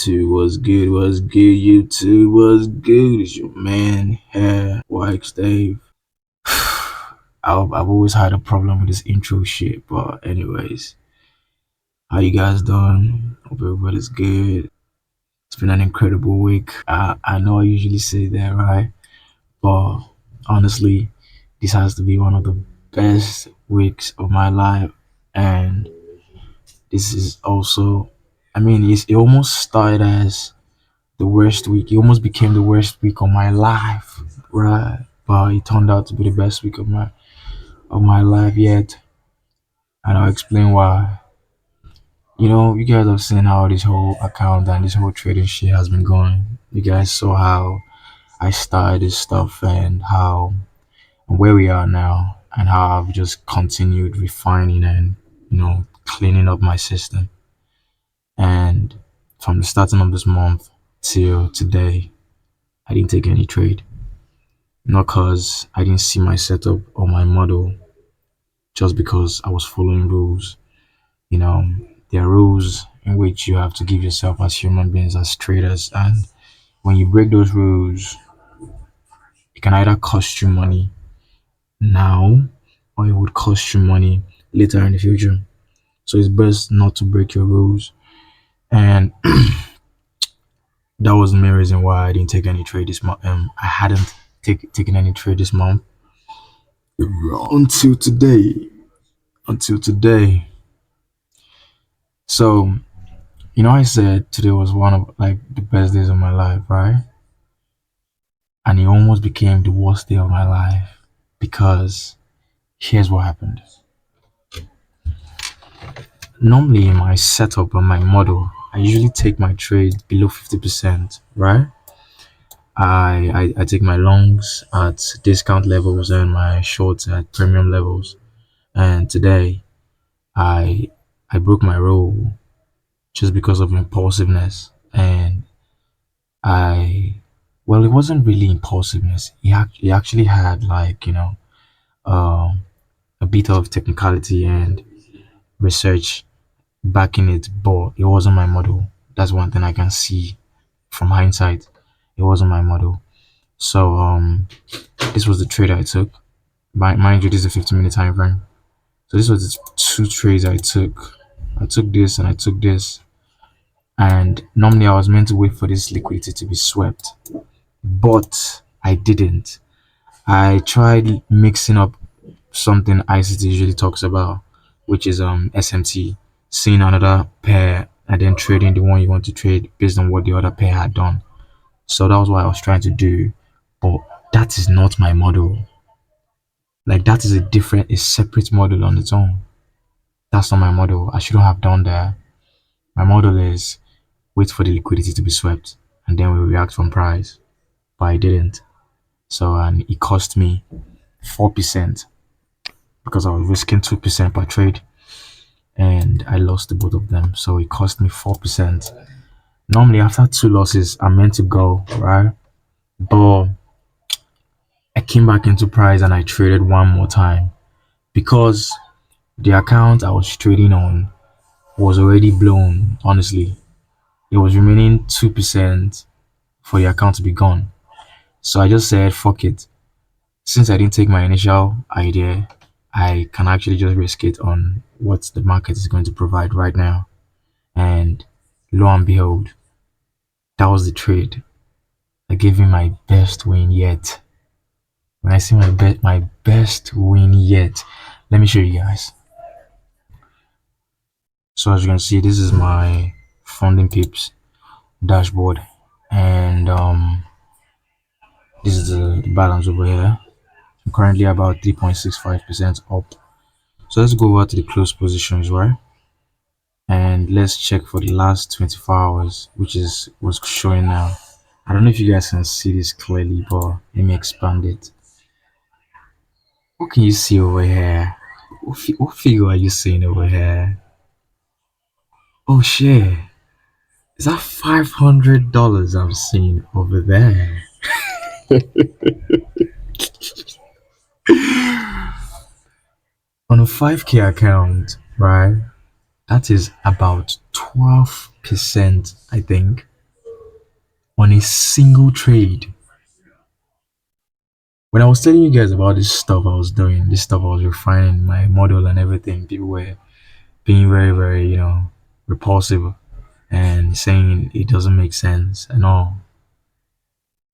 YouTube was good, was good, YouTube was good. It's your man here, Wax Dave. I've always had a problem with this intro shit, but anyways, how you guys doing? Hope everybody's good. It's been an incredible week. I know I usually say that, right? But honestly, this has to be one of the best weeks of my life, and this is also, it almost started as the worst week. It almost became the worst week of my life, right? But it turned out to be the best week of my life yet, and I'll explain why. You guys have seen how this whole account and this whole trading shit has been going. You guys saw how I started this stuff and how where we are now, and how I've just continued refining and cleaning up my system. And from the starting of this month till today, I didn't take any trade. Not because I didn't see my setup or my model, just because I was following rules. You know, there are rules in which you have to give yourself as human beings, as traders. And when you break those rules, it can either cost you money now or it would cost you money later in the future. So it's best not to break your rules. And that was the main reason why I didn't take any trade this month. I hadn't taken any trade this month until today. Until today. So, I said today was one of like the best days of my life, right? And it almost became the worst day of my life because here's what happened. Normally, in my setup and my model, I usually take my trade below 50%, right? I take my longs at discount levels and my shorts at premium levels. And today, I I broke my rule just because of impulsiveness. And I, well, it wasn't really impulsiveness. He actually had like, um, a bit of technicality and research backing it, but it wasn't my model. That's one thing I can see from hindsight. It wasn't my model. So, this was the trade I took. Mind you, this is a 15-minute time frame. So this was the two trades I took. I took this and I took this. And normally I was meant to wait for this liquidity to be swept, but I didn't. I tried mixing up something ICT usually talks about, which is SMT, seeing another pair and then trading the one you want to trade based on what the other pair had done. So that was what I was trying to do, but that is not my model. Like that is a separate model on its own. That's not my model. I shouldn't have done that. My model is wait for the liquidity to be swept and then we react from price, but I didn't. So and it cost me 4% because I was risking 2% per trade, and I lost the both of them. So it cost me 4%. Normally, after two losses, I'm meant to go, right? But I came back into price and I traded one more time because the account I was trading on was already blown. Honestly, it was remaining 2% for the account to be gone. So I just said, fuck it. Since I didn't take my initial idea, I can actually just risk it on what the market is going to provide right now. And lo and behold, that was the trade. I gave him my best win yet. When I see my best win yet, let me show you guys. So as you can see, this is my funding pips dashboard, and this is the balance over here. I'm currently about 3.65% up. So let's go over to the close positions, right? And let's check for the last 24 hours, which is what's showing now. I don't know if you guys can see this clearly, but let me expand it. What can you see over here? What figure are you seeing over here? Oh shit. Is that $500 I'm seeing over there? On a 5K account, right? That is about 12%, I think. on a single trade. When I was telling you guys about this stuff I was doing, this stuff I was refining my model and everything, people were being very, very, repulsive and saying it doesn't make sense and all.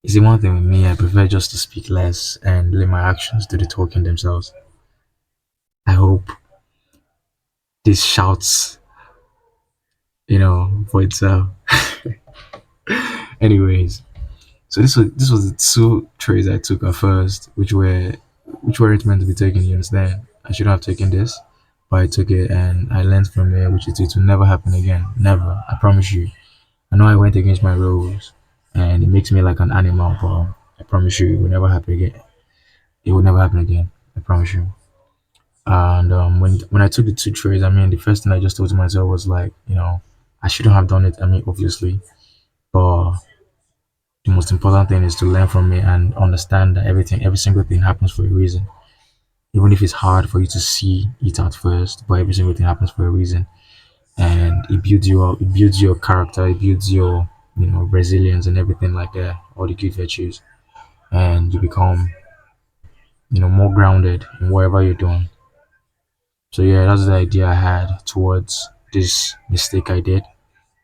You see, one thing with me, I prefer just to speak less and let my actions do the talking themselves. I hope this shouts, for itself. Anyways, so this was the two trades I took at first, which weren't meant to be taken. You understand? I shouldn't have taken this, but I took it and I learned from it, which it will never happen again. Never. I promise you. I know I went against my rules, and it makes me like an animal, but I promise you, it will never happen again. It will never happen again. I promise you. And when I took the two trades, I mean, the first thing I just told to myself was like, I shouldn't have done it. I mean, obviously, but the most important thing is to learn from it and understand that every single thing happens for a reason. Even if it's hard for you to see it at first, but every single thing happens for a reason, and it builds your character, it builds your resilience and everything like that, all the good virtues, and you become more grounded in whatever you're doing. So yeah, that's the idea I had towards this mistake I did,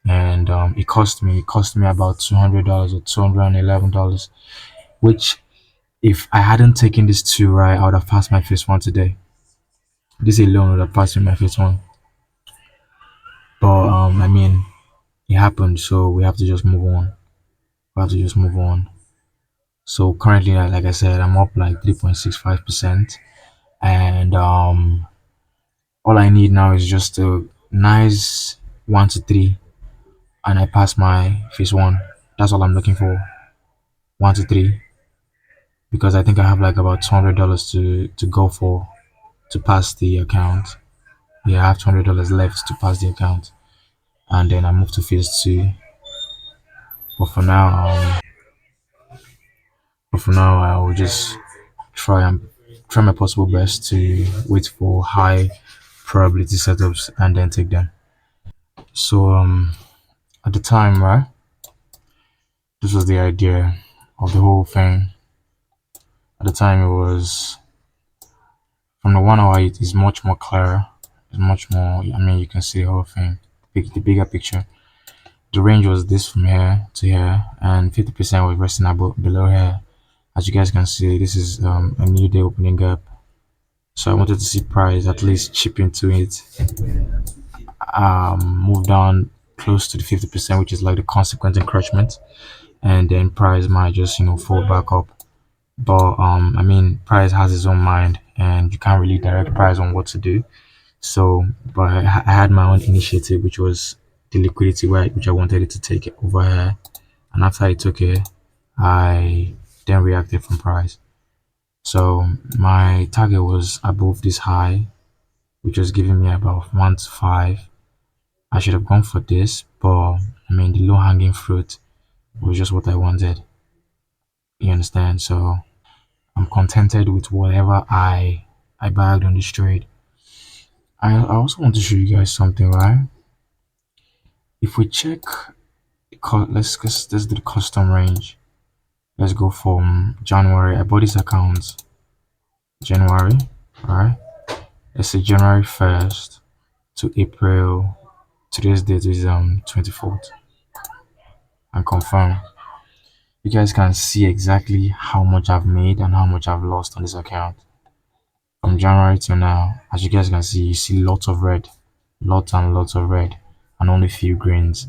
and it cost me about $200 or $211, which if I hadn't taken this two right, I would have passed my first one today. This alone would have passed me my first one. But I mean, it happened, so we have to just move on. We have to just move on. So currently, like I said, I'm up like 3.65%, and all I need now is just a nice 1 to 3, and I pass my phase one. That's all I'm looking for, 1 to 3, because I think I have like about $200 to go for to pass the account. Yeah, I have $200 left to pass the account, and then I move to phase two. But for now, I will just try and try my possible best to wait for high probability setups and then take them. So at the time, right, this was the idea of the whole thing. At the time, it was from the 1 hour. It is much more clearer. It's much more. I mean, you can see the whole thing, the bigger picture. The range was this from here to here, and 50% was resting above below here. As you guys can see, this is a new day opening gap. So I wanted to see price at least chip into it, move down close to the 50%, which is like the consequent encroachment, and then price might just fall back up. But I mean, price has his own mind, and you can't really direct price on what to do. So, but I had my own initiative, which was the liquidity, which I wanted it to take it over here, and after I took it, I then reacted from price. So my target was above this high, which was giving me about 1 to 5. I should have gone for this, but I mean the low hanging fruit was just what I wanted. You understand? So I'm contented with whatever I bagged on this trade. I also want to show you guys something, right? If we check, let's do the custom range. Let's go from January. I bought this account January, right? Let's say January 1st to April. Today's date is 24th, and confirm. You guys can see exactly how much I've made and how much I've lost on this account from January to now. As you guys can see, you see lots of red, lots and lots of red, and only few greens.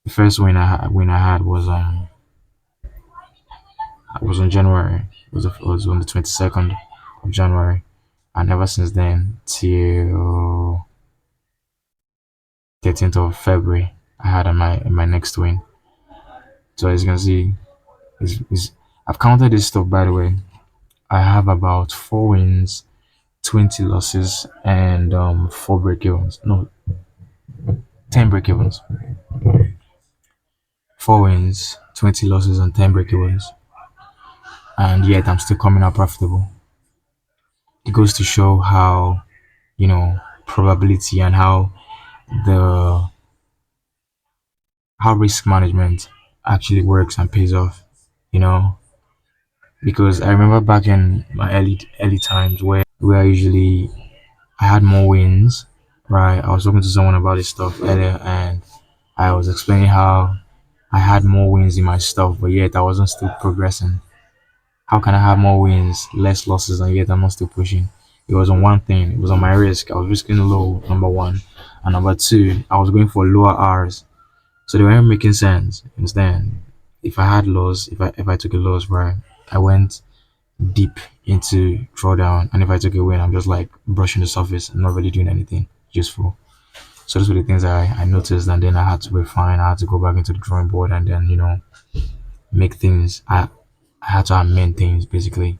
The first win I had was on January. It was on the 22nd of January, and ever since then till 13th of February, I had my next win. So as you can see, I've counted this stuff by the way. I have about 4 wins, 20 losses, and 4 break-evens. No, 10 break-evens. 4 wins, 20 losses, and 10 break-evens. And yet I'm still coming out profitable. It goes to show how, probability and the how risk management actually works and pays off, you know. Because I remember back in my early times where I had more wins, right? I was talking to someone about this stuff earlier, and I was explaining how I had more wins in my stuff, but yet I wasn't still progressing. How can I have more wins, less losses, and yet I'm not still pushing? It was on one thing. It was on my risk. I was risking low, number one, and number two, I was going for lower R's, so they weren't making sense. You understand? If I had loss, if I took a loss, right, I went deep into drawdown, and if I took a win, I'm just like brushing the surface and not really doing anything useful. So those were the things I noticed, and then I had to refine. I had to go back into the drawing board, and then make things. I had to amend things basically.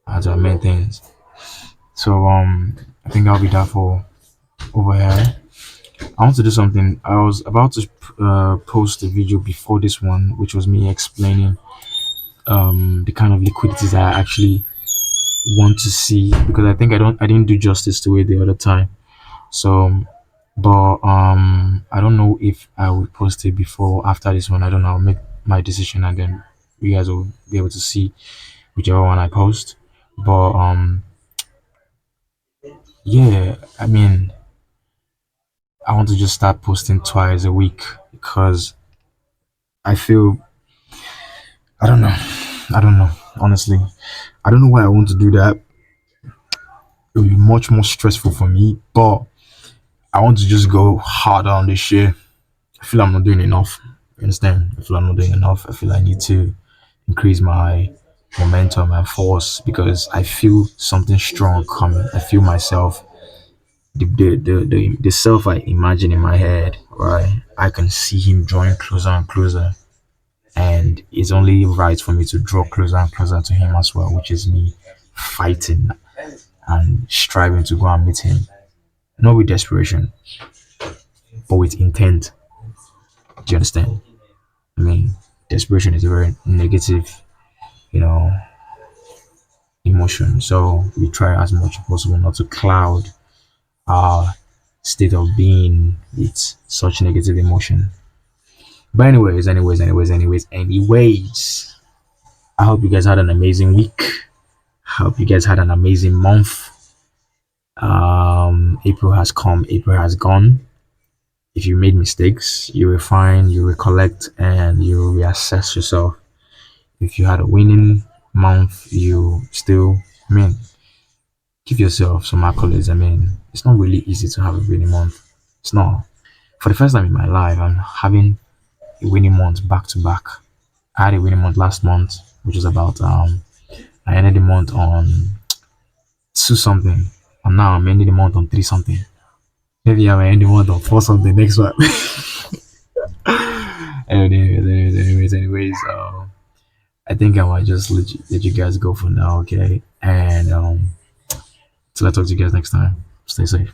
I had to amend things. So I think I'll be that for over here. I want to do something. I was about to post a video before this one, which was me explaining the kind of liquidities I actually want to see, because I think I didn't do justice to it the other time. So, but I don't know if I will post it before or after this one. I don't know. I'll make my decision, and then you guys will be able to see whichever one I post. But yeah, I mean, I want to just start posting twice a week because I feel I don't know. I don't know. Honestly, I don't know why I want to do that. It will be much more stressful for me, but I want to just go harder on this shit. I feel I'm not doing enough. You understand? I feel I'm not doing enough. I feel I need to increase my momentum and force because I feel something strong coming. I feel myself, the self I imagine in my head, right? I can see him drawing closer and closer, and it's only right for me to draw closer and closer to him as well, which is me fighting and striving to go and meet him, not with desperation, but with intent. Do you understand? I mean, desperation is a very negative, you know, emotion. So we try as much as possible not to cloud our state of being with such negative emotion. But anyways, I hope you guys had an amazing week. I hope you guys had an amazing month. April has come, April has gone. If you made mistakes, you refine, you recollect, and you reassess yourself. If you had a winning month, you still, I mean, give yourself some accolades. I mean, it's not really easy to have a winning month. It's not. For the first time in my life, I'm having a winning month back to back. I had a winning month last month, which was about I ended the month on two something, and now I'm ending the month on three something. Maybe I'm ending the month on four something next one. anyways, I think I might just let you guys go for now, okay? And till I talk to you guys next time. Stay safe.